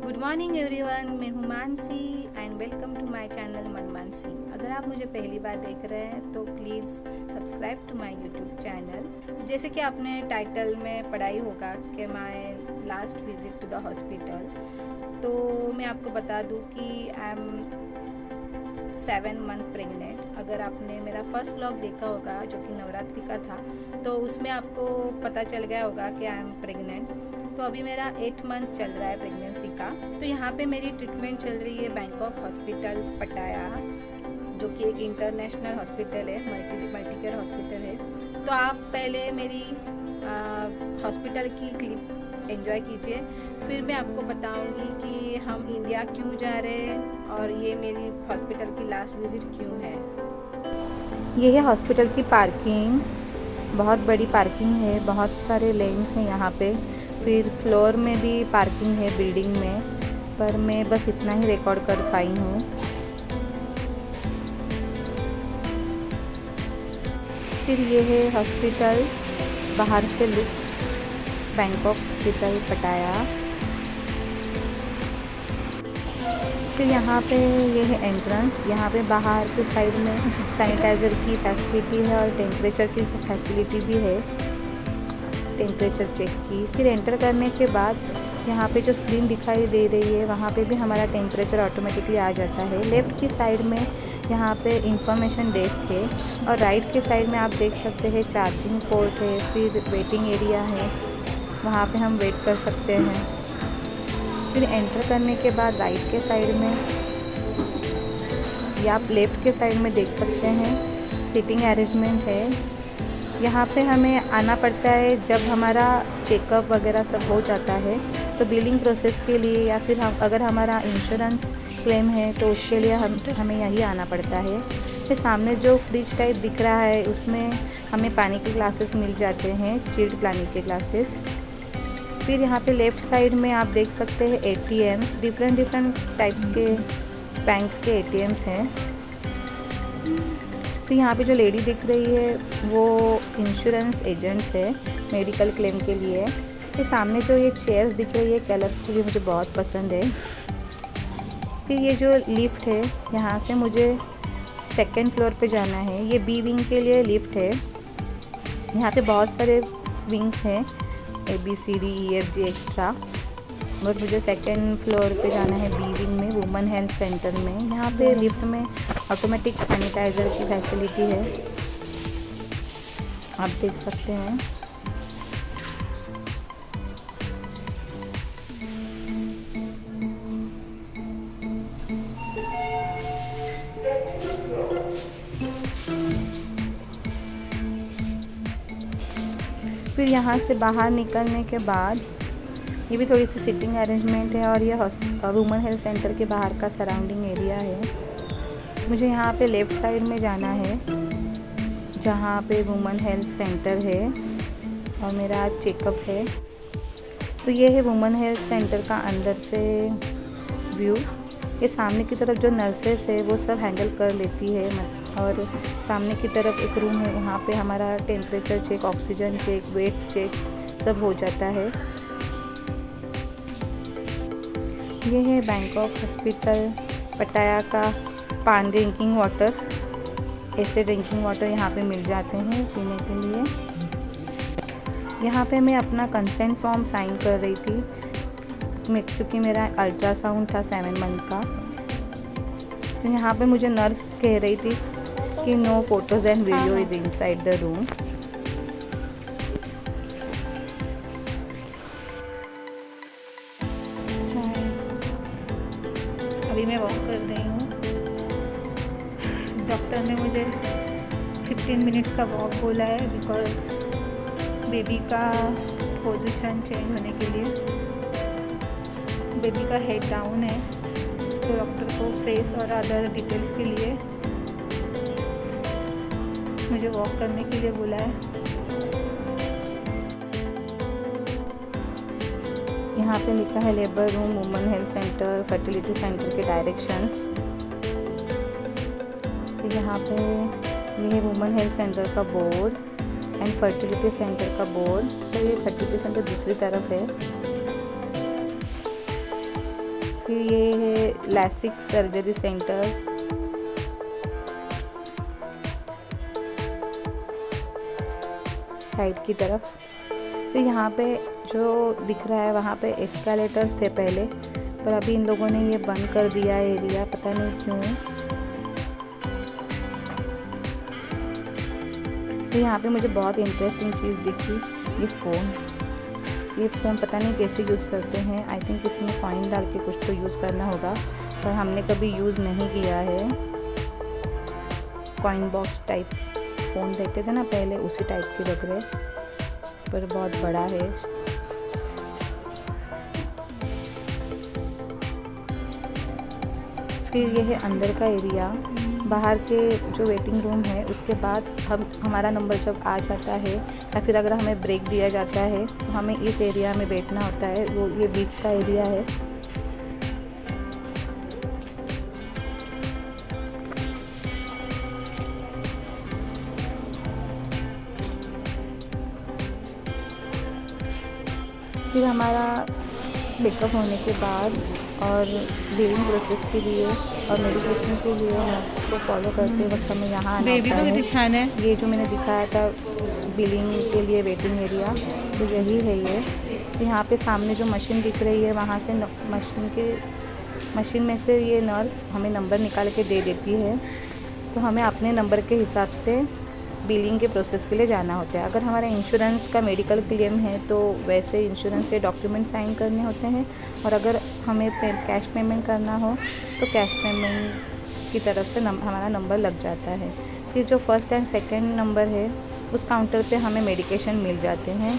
Good morning everyone, मैं हूँ Mansi and welcome to my channel Man Mansi. अगर आप मुझे पहली बार देख रहे हैं तो please subscribe to my YouTube channel. जैसे कि आपने टाइटल में पढ़ा ही होगा कि my last visit to the hospital, तो मैं आपको बता दूँ कि आई एम 7 मंथ प्रेग्नेंट। अगर आपने मेरा फर्स्ट व्लॉग देखा होगा जो कि नवरात्रि का था, तो उसमें आपको पता चल गया होगा कि आई एम प्रेग्नेंट। तो अभी मेरा 8 मंथ चल रहा है प्रेगनेंसी का। तो यहाँ पे मेरी ट्रीटमेंट चल रही है बैंकॉक हॉस्पिटल पटाया, जो कि एक इंटरनेशनल हॉस्पिटल है, मल्टी केयर हॉस्पिटल है। तो आप पहले मेरी हॉस्पिटल की क्लिप एंजॉय कीजिए, फिर मैं आपको बताऊंगी कि हम इंडिया क्यों जा रहे हैं और ये मेरी हॉस्पिटल की लास्ट विजिट क्यों है। ये है हॉस्पिटल की पार्किंग, बहुत बड़ी पार्किंग है, बहुत सारे लेन्स हैं यहाँ पे। फिर फ्लोर में भी पार्किंग है बिल्डिंग में, पर मैं बस इतना ही रिकॉर्ड कर पाई हूँ। फिर ये है हॉस्पिटल बाहर से लुक, बैंकॉक हॉस्पिटल पटाया। फिर यहाँ पे ये है एंट्रेंस। यहाँ पे बाहर के साइड में सैनिटाइज़र की फैसिलिटी है और टेम्परेचर की फैसिलिटी भी है, टेम्परेचर चेक की। फिर एंटर करने के बाद यहाँ पे जो स्क्रीन दिखाई दे रही है वहाँ पे भी हमारा टेम्परेचर ऑटोमेटिकली आ जाता है। लेफ़्ट की साइड में यहाँ पे इंफॉर्मेशन डेस्क है और राइट के साइड में आप देख सकते हैं चार्जिंग पोर्ट है। फिर वेटिंग एरिया है, वहाँ पे हम वेट कर सकते हैं। फिर एंटर करने के बाद राइट के साइड में या आप लेफ़्ट के साइड में देख सकते हैं सीटिंग अरेंजमेंट है। यहाँ पे हमें आना पड़ता है जब हमारा चेकअप वगैरह सब हो जाता है, तो बिलिंग प्रोसेस के लिए या फिर हम अगर हमारा इंश्योरेंस क्लेम है तो उसके लिए हमें यहीं आना पड़ता है। फिर सामने जो फ्रिज टाइप दिख रहा है उसमें हमें पानी के ग्लासेस मिल जाते हैं, चिल्ड पानी के ग्लासेस। फिर यहाँ पे लेफ़्ट साइड में आप देख सकते हैं ATMs, डिफरेंट टाइप्स के बैंक्स के ATMs हैं। फिर यहाँ पे जो लेडी दिख रही है वो इंश्योरेंस एजेंट्स है मेडिकल क्लेम के लिए। फिर सामने जो ये चेयर्स दिख रही है कलरफुल, ये मुझे बहुत पसंद है। फिर ये जो लिफ्ट है, यहाँ से मुझे सेकंड फ्लोर पे जाना है। ये बी विंग के लिए लिफ्ट है। यहाँ पे बहुत सारे विंग्स हैं, ABCDEFG एक्स्ट्रा, बट मुझे सेकंड फ्लोर पे जाना है बी विंग में, वुमेन हेल्थ सेंटर में। यहाँ पे लिफ्ट में ऑटोमेटिक सैनिटाइज़र की फैसिलिटी है, आप देख सकते हैं। फिर यहाँ से बाहर निकलने के बाद ये भी थोड़ी सी सिटिंग अरेंजमेंट है और ये वुमेन हेल्थ सेंटर के बाहर का सराउंडिंग एरिया है। मुझे यहाँ पे लेफ़्ट साइड में जाना है जहाँ पे वुमेन हेल्थ सेंटर है और मेरा आज चेकअप है। तो ये है वुमेन हेल्थ सेंटर का अंदर से व्यू। ये सामने की तरफ जो नर्सेस है वो सब हैंडल कर लेती है, और सामने की तरफ एक रूम है, वहाँ पे हमारा temperature check, oxygen check, weight check सब हो जाता है। ये है बैंकॉक हॉस्पिटल पटाया का पान ड्रिंकिंग वाटर। ऐसे ड्रिंकिंग वाटर यहाँ पे मिल जाते हैं पीने के लिए। यहाँ पे मैं अपना कंसेंट फॉर्म साइन कर रही थी क्योंकि मेरा अल्ट्रासाउंड था 7 मंथ का। तो यहाँ पे मुझे नर्स कह रही थी कि no photos and video is inside the room. अभी मैं वॉक कर रही हूँ। डॉक्टर ने मुझे 15 मिनट्स का वॉक बोला है बिकॉज बेबी का पोजीशन चेंज होने के लिए। बेबी का हेड डाउन है, तो डॉक्टर को फेस और अदर डिटेल्स के लिए मुझे वॉक करने के लिए बोला है। यहाँ पे लिखा है labour room, women health centre, fertility centre के डायरेक्शंस। यहाँ पे ये है वुमेन हेल्थ सेंटर का बोर्ड एंड फर्टिलिटी सेंटर का बोर्ड। तो ये फर्टिलिटी सेंटर दूसरी तरफ है। फिर ये है लैसिक सर्जरी सेंटर। साइड की तरफ फिर यहाँ पे जो दिख रहा है वहाँ पे एस्केलेटर्स थे पहले, पर अभी इन लोगों ने ये बंद कर दिया है एरिया, पता नहीं क्यों। तो यहाँ पे मुझे बहुत इंटरेस्टिंग चीज़ दिखी, ये फ़ोन पता नहीं कैसे यूज़ करते हैं। आई थिंक इसमें कॉइन डाल के कुछ तो यूज़ करना होगा, पर हमने कभी यूज़ नहीं किया है। कॉइन बॉक्स टाइप फ़ोन देखते थे ना पहले, उसी टाइप के लग रहे, पर बहुत बड़ा है। फिर ये है अंदर का एरिया। बाहर के जो वेटिंग रूम है उसके बाद हमारा नंबर जब आ जाता है या फिर अगर हमें ब्रेक दिया जाता है तो हमें इस एरिया में बैठना होता है। वो ये बीच का एरिया है। फिर हमारा चेकअप होने के बाद और बिलिंग प्रोसेस के लिए और मेडिकेशन के लिए नर्स को फॉलो करते वक्त हमें यहाँ आना होता है। ये जो मैंने दिखाया था बिलिंग के लिए वेटिंग एरिया, तो यही है ये। तो यहाँ पे सामने जो मशीन दिख रही है वहाँ से मशीन में से ये नर्स हमें नंबर निकाल के दे देती है। तो हमें अपने नंबर के हिसाब से बिलिंग के प्रोसेस के लिए जाना होता है। अगर हमारा इंश्योरेंस का मेडिकल क्लेम है तो वैसे इंश्योरेंस के डॉक्यूमेंट साइन करने होते हैं, और अगर हमें कैश पेमेंट करना हो तो कैश पेमेंट की तरफ से हमारा नंबर लग जाता है। फिर जो फर्स्ट एंड सेकंड नंबर है उस काउंटर पे हमें मेडिकेशन मिल जाते हैं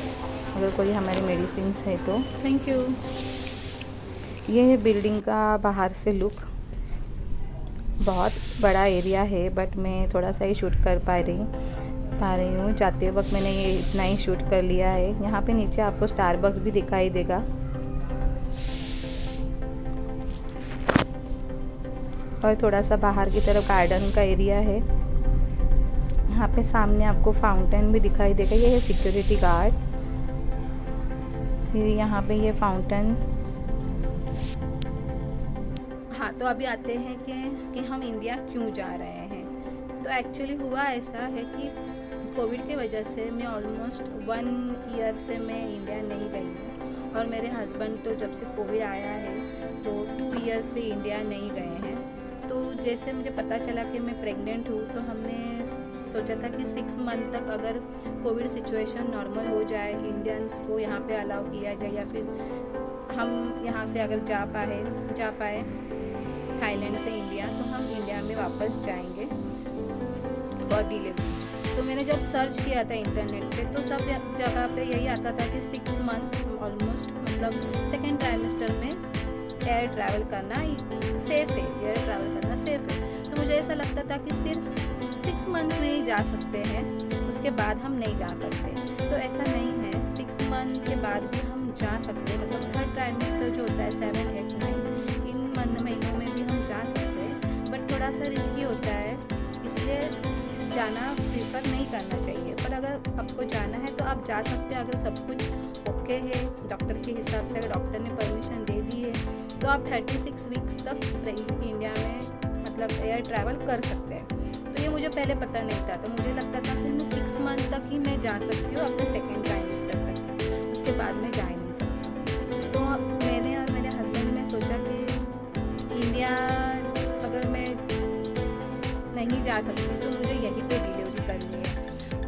अगर कोई हमारी मेडिसिन है तो। Thank you. ये है बिल्डिंग का बाहर से लुक। बहुत बड़ा एरिया है बट मैं थोड़ा सा ही शूट कर पा रही हूँ। जाते वक्त मैंने ये इतना ही शूट कर लिया है। यहाँ पे नीचे आपको स्टारबक्स भी दिखाई देगा। और थोड़ा सा बाहर की तरफ गार्डन का एरिया है। यहाँ पे सामने आपको फाउंटेन भी दिखाई देगा। ये है सिक्योरिटी गार्ड। फिर यहाँ पे ये फाउंटेन। हाँ, तो अभी आते हैं कि हम इंडिया क्यों जा रहे हैं। तो एक्चुअली हुआ ऐसा है कि कोविड की वजह से मैं ऑलमोस्ट 1 ईयर से मैं इंडिया नहीं गई हूँ, और मेरे हस्बैंड तो जब से कोविड आया है तो 2 ईयर से इंडिया नहीं गए हैं। तो जैसे मुझे पता चला कि मैं प्रेग्नेंट हूँ तो हमने सोचा था कि 6 मंथ तक अगर कोविड सिचुएशन नॉर्मल हो जाए, इंडियंस को यहाँ पे अलाउ किया जाए, या फिर हम यहाँ से अगर जा पाए थाईलैंड से इंडिया, तो हम इंडिया में वापस जाएंगे फॉर डिलीवरी। तो मैंने जब सर्च किया था इंटरनेट पे तो सब जगह पे यही आता था कि 6 मंथ ऑलमोस्ट, मतलब सेकेंड ट्राइमेस्टर में एयर ट्रैवल करना सेफ़ है, एयर ट्रैवल करना सेफ़ है। तो मुझे ऐसा लगता था कि सिर्फ 6 मंथ में ही जा सकते हैं, उसके बाद हम नहीं जा सकते। तो ऐसा नहीं है, 6 मंथ के बाद भी हम जा सकते हैं। मतलब थर्ड ट्राइमेस्टर जो होता है 7, 8, 9 इन महीनों में भी हम जा सकते हैं, बट थोड़ा सा रिस्की होता है, इसलिए जाना प्रीफर नहीं करना चाहिए। पर अगर आपको जाना है तो आप जा सकते हैं अगर सब कुछ ओके है डॉक्टर के हिसाब से। अगर डॉक्टर ने परमिशन दे दी है तो आप 36 वीक्स तक इंडिया में मतलब एयर ट्रैवल कर सकते हैं। तो ये मुझे पहले पता नहीं था, तो मुझे लगता था कि मैं 6 मंथ तक ही मैं जा सकती हूँ अपने सेकेंड ट्राइमेस्टर तक, उसके बाद मैं जा ही नहीं सकती। तो मैंने और मेरे हस्बैंड ने सोचा कि इंडिया अगर मैं नहीं जा सकती तो मुझे यहीं पे डिलीवरी करनी है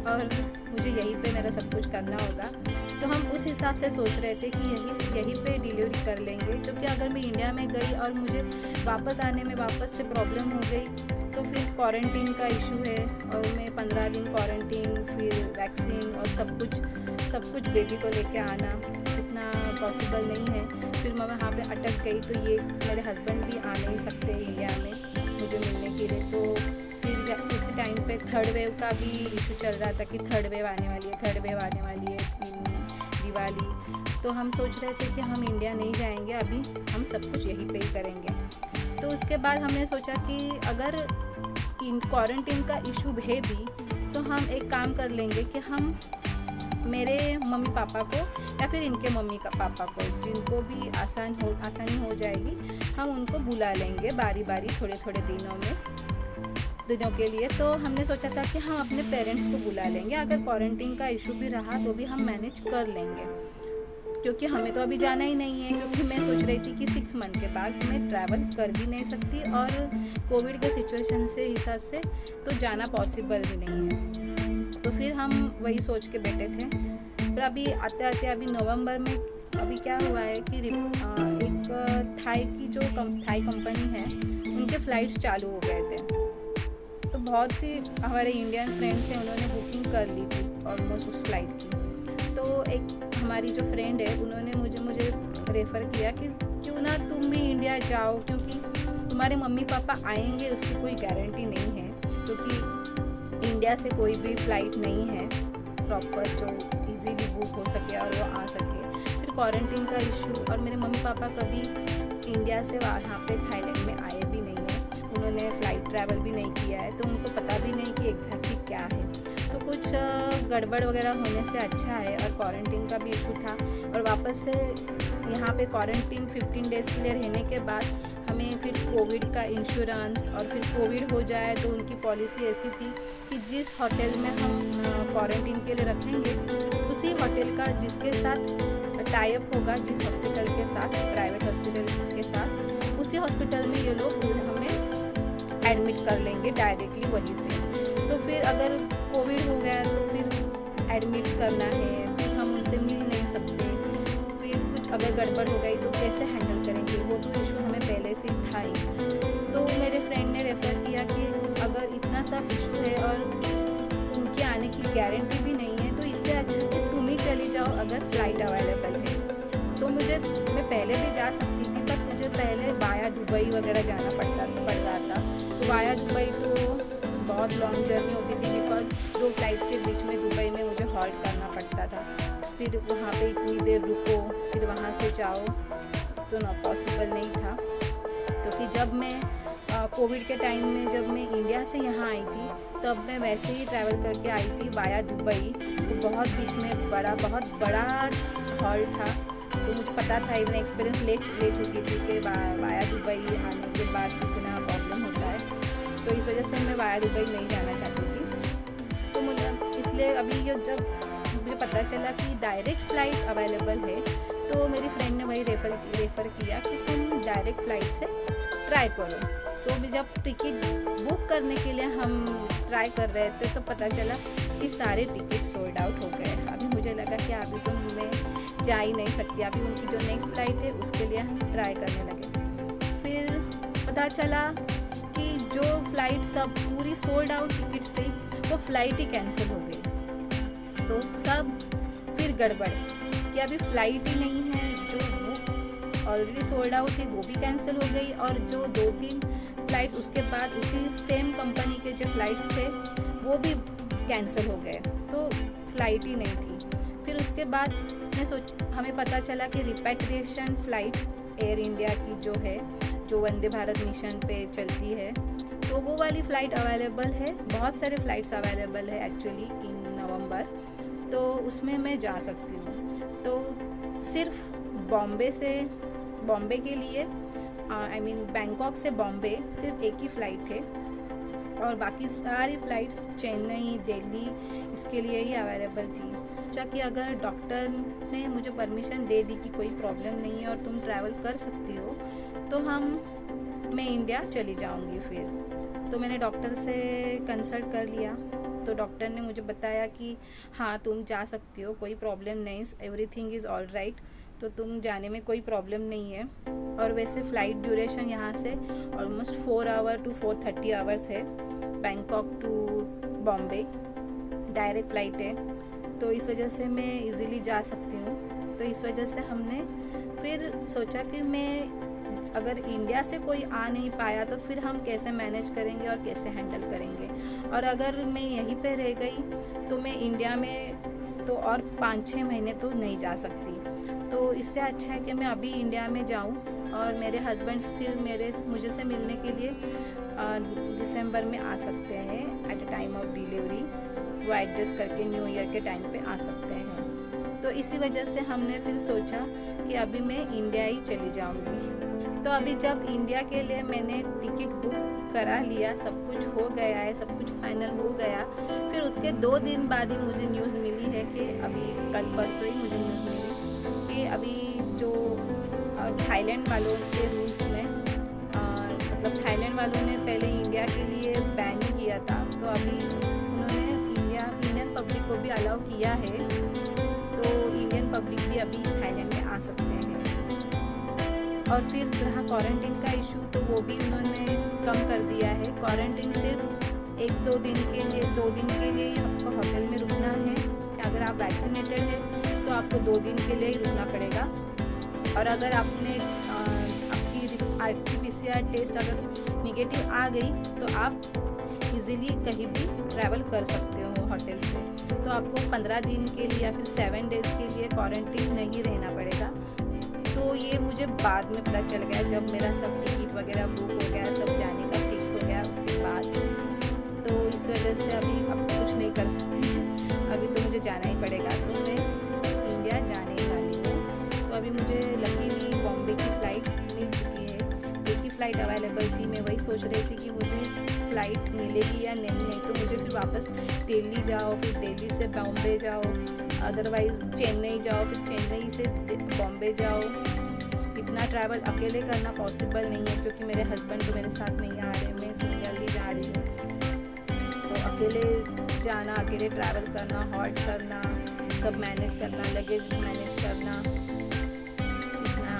और मुझे यहीं पे मेरा सब कुछ करना होगा। तो हम उस हिसाब से सोच रहे थे कि यहीं पे डिलीवरी कर लेंगे, क्योंकि अगर मैं इंडिया में गई और मुझे वापस आने में वापस से प्रॉब्लम हो गई तो फिर क्वारंटीन का इशू है, और मैं 15 दिन क्वारंटीन, फिर वैक्सीन और सब कुछ बेबी को लेके आना इतना पॉसिबल नहीं है। फिर मैं वहाँ पे अटक गई तो ये मेरे हस्बैंड भी आ नहीं सकते इंडिया में मुझे मिलने के लिए। तो फिर इसी टाइम पे थर्ड वेव का भी इशू चल रहा था कि थर्ड वेव आने वाली है दिवाली। तो हम सोच रहे थे कि हम इंडिया नहीं जाएंगे, अभी हम सब कुछ यहीं पे ही करेंगे। तो उसके बाद हमने सोचा कि अगर क्वारंटीन का इशू है भी तो हम एक काम कर लेंगे कि हम मेरे मम्मी पापा को या फिर इनके मम्मी का पापा को, जिनको भी आसानी हो जाएगी, हम उनको बुला लेंगे बारी बारी थोड़े दिनों के लिए। तो हमने सोचा था कि हम अपने पेरेंट्स को बुला लेंगे, अगर क्वारंटीन का इशू भी रहा तो भी हम मैनेज कर लेंगे, क्योंकि हमें तो अभी जाना ही नहीं है। क्योंकि मैं सोच रही थी कि 6 मंथ के बाद मैं ट्रैवल कर भी नहीं सकती और कोविड के सिचुएशन से हिसाब से तो जाना पॉसिबल भी नहीं है। तो फिर हम वही सोच के बैठे थे। फिर अभी आते आते अभी नवंबर में अभी क्या हुआ है कि एक थाई कंपनी है, उनके फ़्लाइट्स चालू हो गए थे। तो बहुत सी हमारे इंडियन फ्रेंड्स हैं, उन्होंने बुकिंग कर ली थी ऑलमोस्ट उस फ्लाइट की। तो एक हमारी जो फ्रेंड है, उन्होंने मुझे रेफ़र किया कि क्यों ना तुम भी इंडिया जाओ, क्योंकि तुम्हारे मम्मी पापा आएंगे उसकी कोई गारंटी नहीं है, क्योंकि इंडिया से कोई भी फ़्लाइट नहीं है प्रॉपर जो इजीली बुक हो सके और वो आ सके। फिर क्वारंटीन का इशू, और मेरे मम्मी पापा कभी इंडिया से यहाँ पे थाईलैंड में आए भी नहीं है, उन्होंने फ़्लाइट ट्रैवल भी नहीं किया है, तो उनको पता भी नहीं कि एग्जैक्टली क्या है। तो कुछ गड़बड़ वगैरह होने से अच्छा है, और क्वारंटीन का भी इशू था, और वापस से यहाँ पे क्वारंटीन 15 डेज़ के लिए रहने के बाद हमें फिर कोविड का इंश्योरेंस, और फिर कोविड हो जाए तो उनकी पॉलिसी ऐसी थी कि जिस होटल में हम क्वारंटीन के लिए रखेंगे, उसी होटल का जिसके साथ टाई अप होगा, जिस हॉस्पिटल के साथ, प्राइवेट हॉस्पिटल के साथ, उसी हॉस्पिटल में ये लोग हमें एडमिट कर लेंगे डायरेक्टली वहीं से। तो फिर अगर कोविड हो गया तो फिर एडमिट करना है, फिर हम उनसे मिल नहीं सकते, फिर कुछ अगर गड़बड़ हो गई तो कैसे हैंडल करेंगे, वो तो इशू हमें पहले से ही था ही। तो मेरे फ्रेंड ने रेफ़र किया कि अगर इतना सब इशू है और उनके आने की गारंटी भी नहीं है, तो इससे अच्छा कि तुम ही चली जाओ अगर फ़्लाइट अवेलेबल है। तो मैं पहले भी जा सकती थी, पर मुझे पहले वाया दुबई वगैरह जाना पड़ रहा था। तो वाया दुबई तो बहुत लॉन्ग जर्नी होती थी, बिकॉज 2 फ्लाइट्स के बीच में दुबई में मुझे हॉल्ट करना पड़ता था, फिर वहाँ पे इतनी देर रुको, फिर वहाँ से जाओ, तो ना पॉसिबल नहीं था। क्योंकि जब मैं कोविड के टाइम में जब मैं इंडिया से यहाँ आई थी, तब मैं वैसे ही ट्रैवल करके आई थी वाया दुबई, तो बहुत बीच में बहुत बड़ा हॉल्ट था। तो मुझे पता था, मैं एक्सपीरियंस ले चुकी थी कि वाया दुबई आने के बाद कितना प्रॉब्लम होता है। तो इस वजह से मैं वाया दुबई नहीं जाना चाहती थी। तो मुझे इसलिए अभी जब मुझे पता चला कि डायरेक्ट फ़्लाइट अवेलेबल है, तो मेरी फ्रेंड ने वही रेफ़र किया कि तुम डायरेक्ट फ़्लाइट से ट्राई करो। तो अभी जब टिकट बुक करने के लिए हम ट्राई कर रहे थे, तो पता चला कि सारे टिकट सोल्ड आउट हो गए। अभी मुझे लगा कि अभी तो मैं जा ही नहीं सकती, अभी उनकी जो नेक्स्ट फ़्लाइट है उसके लिए हम ट्राई करने लगे। फिर पता चला कि जो फ़्लाइट सब पूरी सोल्ड आउट टिकट्स थी, वो फ़्लाइट ही कैंसिल हो गई। तो सब फिर गड़बड़ कि अभी फ़्लाइट ही नहीं है, जो बुक ऑलरेडी सोल्ड आउट थी वो भी कैंसिल हो गई, और जो 2-3 फ़्लाइट्स उसके बाद उसी सेम कंपनी के जो फ़्लाइट्स थे वो भी कैंसिल हो गए, तो फ़्लाइट ही नहीं थी। फिर उसके बाद हमें पता चला कि रिपैट्रिएशन फ़्लाइट एयर इंडिया की जो है, जो वंदे भारत मिशन पे चलती है, तो वो वाली फ़्लाइट अवेलेबल है। बहुत सारे फ़्लाइट्स अवेलेबल है एक्चुअली इन नवंबर, तो उसमें मैं जा सकती हूँ। तो सिर्फ बॉम्बे के लिए बैंकॉक से बॉम्बे सिर्फ एक ही फ़्लाइट है, और बाकी सारी फ़्लाइट्स चेन्नई, दिल्ली इसके लिए ही अवेलेबल थी। सोचा कि अगर डॉक्टर ने मुझे परमिशन दे दी कि कोई प्रॉब्लम नहीं है और तुम ट्रैवल कर सकती हो, तो मैं इंडिया चली जाऊंगी। फिर तो मैंने डॉक्टर से कंसल्ट कर लिया, तो डॉक्टर ने मुझे बताया कि हाँ तुम जा सकती हो, कोई प्रॉब्लम नहीं, एवरीथिंग इज़ ऑल राइट, तो तुम जाने में कोई प्रॉब्लम नहीं है। और वैसे फ़्लाइट ड्यूरेशन यहाँ से ऑलमोस्ट 4 आवर to 4:30 आवर्स है, Bangkok to Bombay direct flight है, तो इस वजह से मैं इजीली जा सकती हूँ। तो इस वजह से हमने फिर सोचा कि अगर इंडिया से कोई आ नहीं पाया तो फिर हम कैसे मैनेज करेंगे और कैसे हैंडल करेंगे, और अगर मैं यहीं पे रह गई तो मैं इंडिया में तो और 5-6 महीने तो नहीं जा सकती। तो इससे अच्छा है कि मैं अभी इंडिया में जाऊं, और मेरे हस्बैंड फिर मुझे से मिलने के लिए दिसंबर में आ सकते हैं at a time of delivery, वो एडजस्ट करके न्यू ईयर के टाइम पे आ सकते हैं। तो इसी वजह से हमने फिर सोचा कि अभी मैं इंडिया ही चली जाऊंगी। तो अभी जब इंडिया के लिए मैंने टिकट बुक करा लिया, सब कुछ हो गया है, सब कुछ फाइनल हो गया, फिर उसके 2 दिन बाद ही मुझे न्यूज़ मिली है कि अभी कल परसों ही मुझे न्यूज़ मिली कि अभी जो थाईलैंड वालों के रूल्स में मतलब थाईलैंड वालों ने पहले इंडिया के लिए बैन किया था, तो अभी उन्होंने इंडियन पब्लिक को भी अलाउ किया है, तो इंडियन पब्लिक भी अभी थाईलैंड में आ सकते हैं। और फिर रहा क्वारंटीन का इशू, तो वो भी उन्होंने कम कर दिया है। क्वारंटीन सिर्फ 1-2 दिन के लिए 2 दिन के लिए आपको होटल में रुकना है। अगर आप वैक्सीनेटेड हैं तो आपको 2 दिन के लिए ही रुकना पड़ेगा। और अगर आपने आपकी RT-PCR टेस्ट अगर निगेटिव आ गई तो आप इजीली कहीं भी ट्रैवल कर सकते हो होटल से। तो आपको 15 दिन के लिए या फिर 7 डेज़ के लिए क्वारंटीन नहीं रहना पड़ेगा। तो ये मुझे बाद में पता चल गया जब मेरा सब टिकट वगैरह बुक हो गया, सब जाने का फिक्स हो गया उसके बाद। तो इस वजह से अभी अब कुछ नहीं कर सकती, अभी तो मुझे जाना ही पड़ेगा। तो मैं इंडिया जाने ही वाली हूँ। तो अभी मुझे लकीली बॉम्बे की फ़्लाइट मिल चुकी है। एक ही फ़्लाइट अवेलेबल थी। मैं वही सोच रही थी कि मुझे फ़्लाइट मिलेगी या नहीं तो मुझे फिर वापस दिल्ली जाओ, फिर दिल्ली से बॉम्बे जाओ, अदरवाइज़ चेन्नई जाओ, फिर चेन्नई से बॉम्बे जाओ। इतना ट्रैवल अकेले करना पॉसिबल नहीं है क्योंकि मेरे हस्बैंड तो मेरे साथ नहीं आ रहे, मैं सिंगल जा रही हूँ। तो अकेले जाना, अकेले ट्रैवल करना, हॉल्ट करना, सब मैनेज करना, लगेज मैनेज करना इतना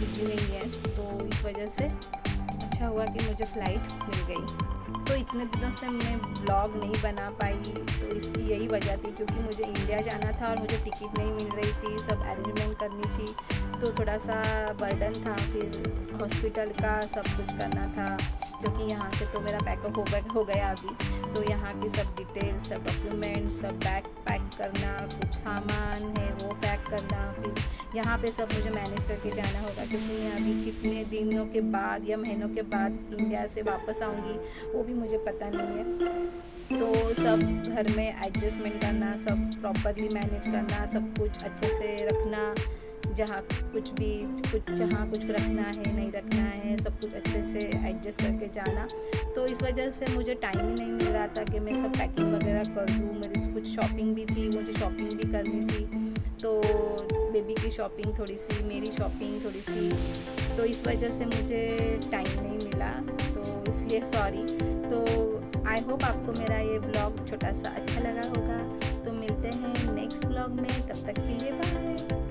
इजी नहीं है। तो इस वजह से अच्छा हुआ कि मुझे फ़्लाइट मिल गई। तो इतने दिनों से मैं व्लॉग नहीं बना पाई, तो इसकी यही वजह थी क्योंकि मुझे इंडिया जाना था और मुझे टिकट नहीं मिल रही थी, सब अरेंजमेंट करनी थी, तो थोड़ा सा बर्डन था। फिर हॉस्पिटल का सब कुछ करना था क्योंकि यहाँ से तो मेरा पैकअप हो गया अभी। तो यहाँ की सब डिटेल, सब डॉक्यूमेंट, सब बैग पैक करना, कुछ सामान है वो पैक करना, फिर यहाँ पे सब मुझे मैनेज करके जाना होगा क्योंकि मैं अभी कितने दिनों के बाद या महीनों के बाद इंडिया से वापस आऊँगी वो भी मुझे पता नहीं है। तो सब घर में एडजस्टमेंट करना, सब प्रॉपरली मैनेज करना, सब कुछ अच्छे से रखना, जहाँ कुछ रखना है नहीं रखना है, सब कुछ अच्छे से एडजस्ट करके जाना। तो इस वजह से मुझे टाइम ही नहीं मिल रहा था कि मैं सब पैकिंग वगैरह कर दूँ। मेरी कुछ शॉपिंग भी थी, मुझे शॉपिंग भी करनी थी, तो बेबी की शॉपिंग थोड़ी सी, मेरी शॉपिंग थोड़ी सी, तो इस वजह से मुझे टाइम नहीं मिला, तो इसलिए सॉरी। तो आई होप आपको मेरा ये ब्लॉग छोटा सा अच्छा लगा होगा। तो मिलते हैं नेक्स्ट ब्लॉग में, तब तक के लिए बाय।